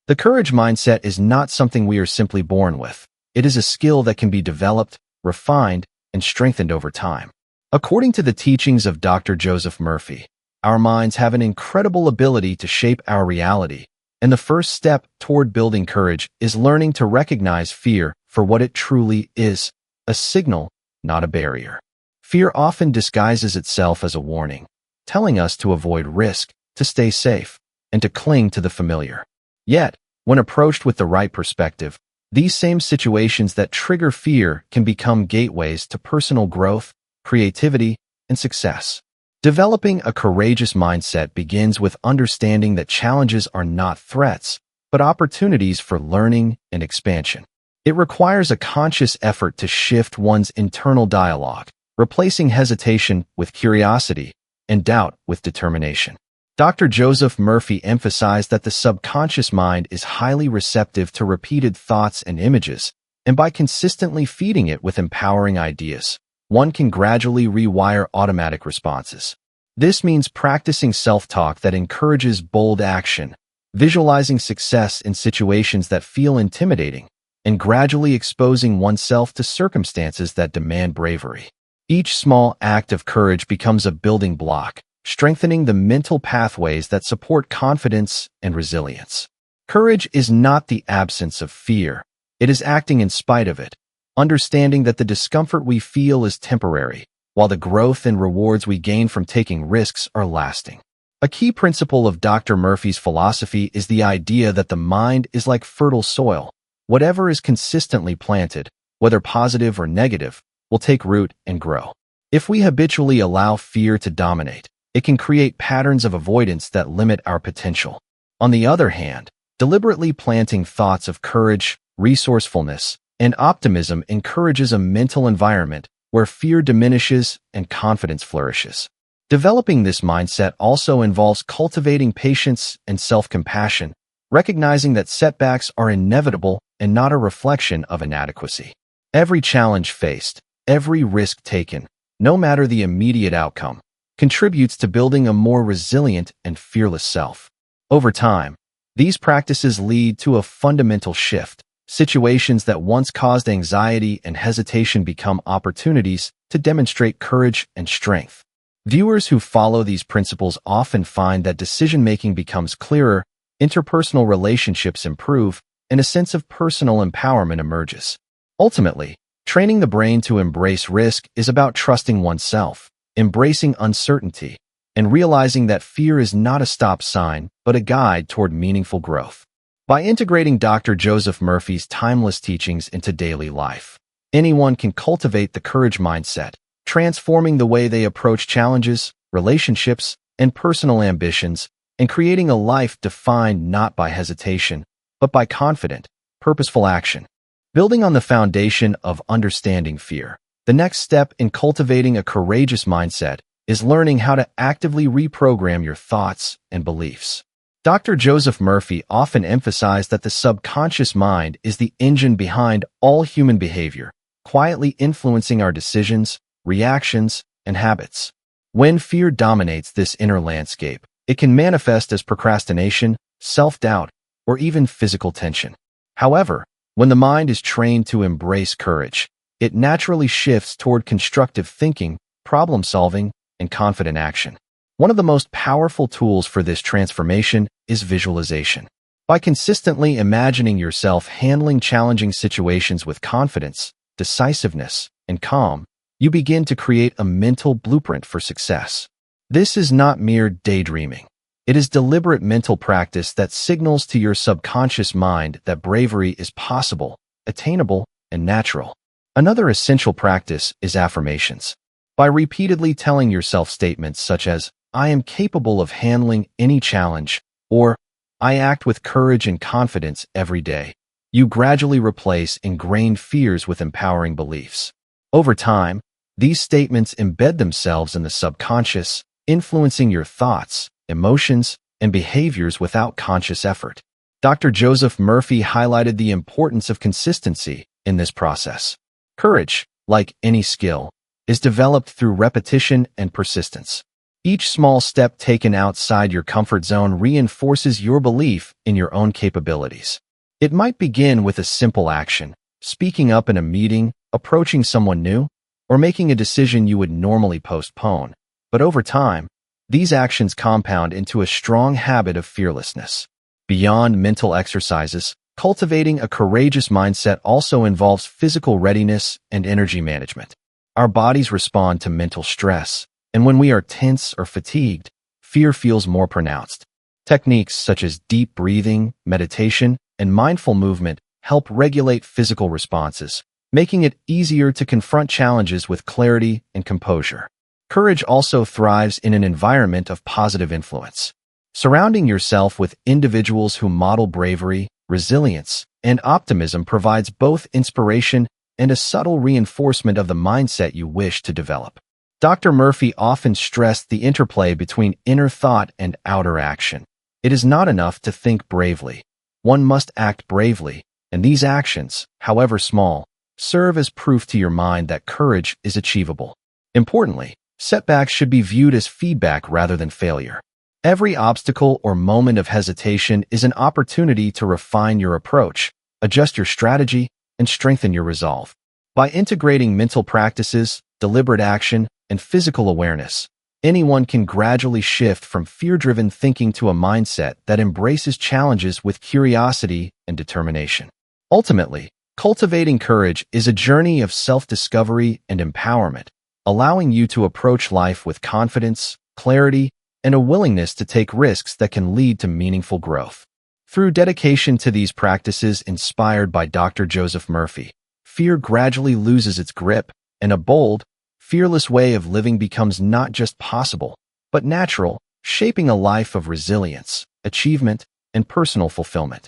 The courage mindset is not something we are simply born with. It is a skill that can be developed, refined, and strengthened over time. According to the teachings of Dr. Joseph Murphy, our minds have an incredible ability to shape our reality, and the first step toward building courage is learning to recognize fear for what it truly is, a signal, not a barrier. Fear often disguises itself as a warning, telling us to avoid risk, to stay safe, and to cling to the familiar. Yet, when approached with the right perspective, these same situations that trigger fear can become gateways to personal growth, creativity, and success. Developing a courageous mindset begins with understanding that challenges are not threats, but opportunities for learning and expansion. It requires a conscious effort to shift one's internal dialogue, replacing hesitation with curiosity and doubt with determination. Dr. Joseph Murphy emphasized that the subconscious mind is highly receptive to repeated thoughts and images, and by consistently feeding it with empowering ideas, one can gradually rewire automatic responses. This means practicing self-talk that encourages bold action, visualizing success in situations that feel intimidating, and gradually exposing oneself to circumstances that demand bravery. Each small act of courage becomes a building block, strengthening the mental pathways that support confidence and resilience. Courage is not the absence of fear. It is acting in spite of it, understanding that the discomfort we feel is temporary, while the growth and rewards we gain from taking risks are lasting. A key principle of Dr. Murphy's philosophy is the idea that the mind is like fertile soil. Whatever is consistently planted, whether positive or negative, will take root and grow. If we habitually allow fear to dominate, it can create patterns of avoidance that limit our potential. On the other hand, deliberately planting thoughts of courage, resourcefulness, and optimism encourages a mental environment where fear diminishes and confidence flourishes. Developing this mindset also involves cultivating patience and self-compassion, recognizing that setbacks are inevitable and not a reflection of inadequacy. Every challenge faced, every risk taken, no matter the immediate outcome, contributes to building a more resilient and fearless self. Over time, these practices lead to a fundamental shift. Situations that once caused anxiety and hesitation become opportunities to demonstrate courage and strength. Viewers who follow these principles often find that decision-making becomes clearer, interpersonal relationships improve, and a sense of personal empowerment emerges. Ultimately, training the brain to embrace risk is about trusting oneself, embracing uncertainty, and realizing that fear is not a stop sign, but a guide toward meaningful growth. By integrating Dr. Joseph Murphy's timeless teachings into daily life, anyone can cultivate the courage mindset, transforming the way they approach challenges, relationships, and personal ambitions, and creating a life defined not by hesitation, but by confident, purposeful action. Building on the foundation of understanding fear, the next step in cultivating a courageous mindset is learning how to actively reprogram your thoughts and beliefs. Dr. Joseph Murphy often emphasized that the subconscious mind is the engine behind all human behavior, quietly influencing our decisions, reactions, and habits. When fear dominates this inner landscape, it can manifest as procrastination, self-doubt, or even physical tension. However, when the mind is trained to embrace courage, it naturally shifts toward constructive thinking, problem-solving, and confident action. One of the most powerful tools for this transformation is visualization. By consistently imagining yourself handling challenging situations with confidence, decisiveness, and calm, you begin to create a mental blueprint for success. This is not mere daydreaming. It is deliberate mental practice that signals to your subconscious mind that bravery is possible, attainable, and natural. Another essential practice is affirmations. By repeatedly telling yourself statements such as, "I am capable of handling any challenge," or "I act with courage and confidence every day," you gradually replace ingrained fears with empowering beliefs. Over time, these statements embed themselves in the subconscious, influencing your thoughts, emotions, and behaviors without conscious effort. Dr. Joseph Murphy highlighted the importance of consistency in this process. Courage, like any skill, is developed through repetition and persistence. Each small step taken outside your comfort zone reinforces your belief in your own capabilities. It might begin with a simple action, speaking up in a meeting, approaching someone new, or making a decision you would normally postpone. But over time, these actions compound into a strong habit of fearlessness. Beyond mental exercises, cultivating a courageous mindset also involves physical readiness and energy management. Our bodies respond to mental stress, and when we are tense or fatigued, fear feels more pronounced. Techniques such as deep breathing, meditation, and mindful movement help regulate physical responses, making it easier to confront challenges with clarity and composure. Courage also thrives in an environment of positive influence. Surrounding yourself with individuals who model bravery, resilience, and optimism provides both inspiration and a subtle reinforcement of the mindset you wish to develop. Dr. Murphy often stressed the interplay between inner thought and outer action. It is not enough to think bravely. One must act bravely, and these actions, however small, serve as proof to your mind that courage is achievable. Importantly, setbacks should be viewed as feedback rather than failure. Every obstacle or moment of hesitation is an opportunity to refine your approach, adjust your strategy, and strengthen your resolve. By integrating mental practices, deliberate action, and physical awareness, anyone can gradually shift from fear-driven thinking to a mindset that embraces challenges with curiosity and determination. Ultimately, cultivating courage is a journey of self-discovery and empowerment, allowing you to approach life with confidence, clarity, and a willingness to take risks that can lead to meaningful growth. Through dedication to these practices inspired by Dr. Joseph Murphy, fear gradually loses its grip, and a bold, fearless way of living becomes not just possible, but natural, shaping a life of resilience, achievement, and personal fulfillment.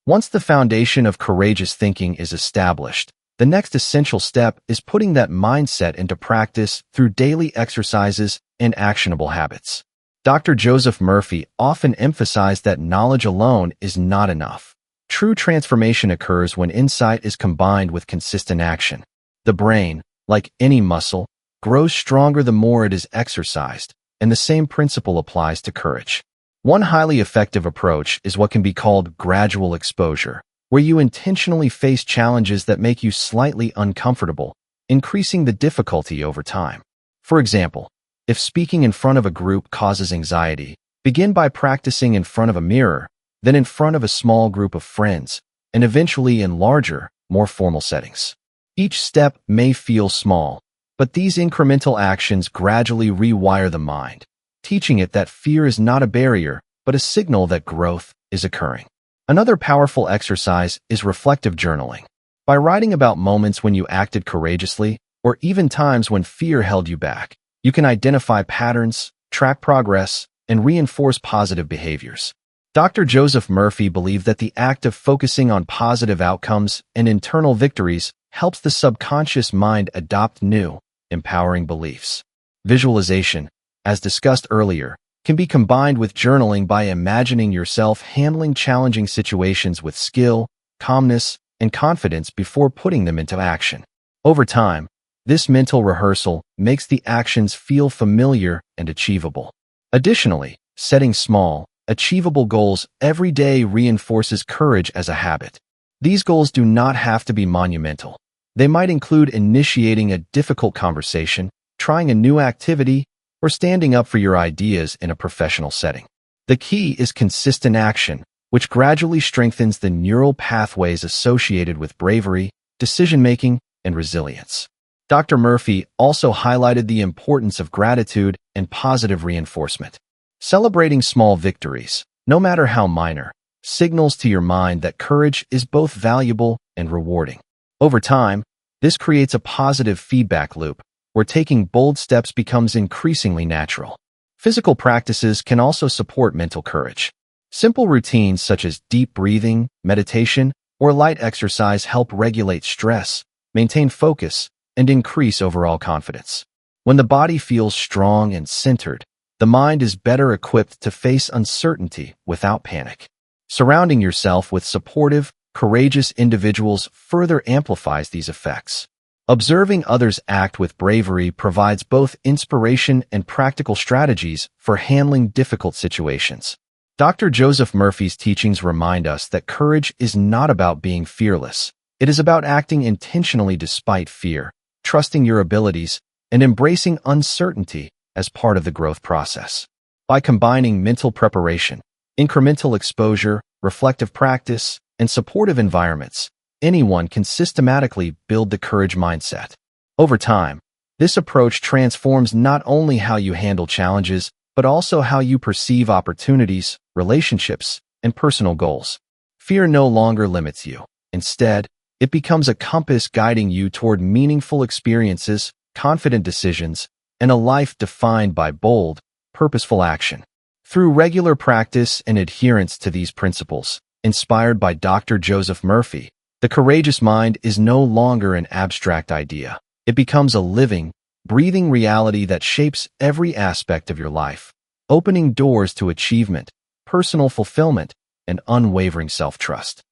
Once the foundation of courageous thinking is established, the next essential step is putting that mindset into practice through daily exercises and actionable habits. Dr. Joseph Murphy often emphasized that knowledge alone is not enough. True transformation occurs when insight is combined with consistent action. The brain, like any muscle, grows stronger the more it is exercised, and the same principle applies to courage. One highly effective approach is what can be called gradual exposure, where you intentionally face challenges that make you slightly uncomfortable, increasing the difficulty over time. For example, if speaking in front of a group causes anxiety, begin by practicing in front of a mirror, then in front of a small group of friends, and eventually in larger, more formal settings. Each step may feel small, but these incremental actions gradually rewire the mind, teaching it that fear is not a barrier, but a signal that growth is occurring. Another powerful exercise is reflective journaling. By writing about moments when you acted courageously, or even times when fear held you back, you can identify patterns, track progress, and reinforce positive behaviors. Dr. Joseph Murphy believed that the act of focusing on positive outcomes and internal victories helps the subconscious mind adopt new, empowering beliefs. Visualization, as discussed earlier, can be combined with journaling by imagining yourself handling challenging situations with skill, calmness, and confidence before putting them into action. Over time, this mental rehearsal makes the actions feel familiar and achievable. Additionally, setting small, achievable goals every day reinforces courage as a habit. These goals do not have to be monumental. They might include initiating a difficult conversation, trying a new activity, or standing up for your ideas in a professional setting. The key is consistent action, which gradually strengthens the neural pathways associated with bravery, decision-making, and resilience. Dr. Murphy also highlighted the importance of gratitude and positive reinforcement. Celebrating small victories, no matter how minor, signals to your mind that courage is both valuable and rewarding. Over time, this creates a positive feedback loop, where taking bold steps becomes increasingly natural. Physical practices can also support mental courage. Simple routines such as deep breathing, meditation, or light exercise help regulate stress, maintain focus, and increase overall confidence. When the body feels strong and centered, the mind is better equipped to face uncertainty without panic. Surrounding yourself with supportive, courageous individuals further amplifies these effects. Observing others act with bravery provides both inspiration and practical strategies for handling difficult situations. Dr. Joseph Murphy's teachings remind us that courage is not about being fearless. It is about acting intentionally despite fear, trusting your abilities, and embracing uncertainty as part of the growth process. By combining mental preparation, incremental exposure, reflective practice, and supportive environments, anyone can systematically build the courage mindset. Over time, this approach transforms not only how you handle challenges, but also how you perceive opportunities, relationships, and personal goals. Fear no longer limits you. Instead, it becomes a compass guiding you toward meaningful experiences, confident decisions, and a life defined by bold, purposeful action. Through regular practice and adherence to these principles, inspired by Dr. Joseph Murphy, the courageous mind is no longer an abstract idea. It becomes a living, breathing reality that shapes every aspect of your life, opening doors to achievement, personal fulfillment, and unwavering self-trust.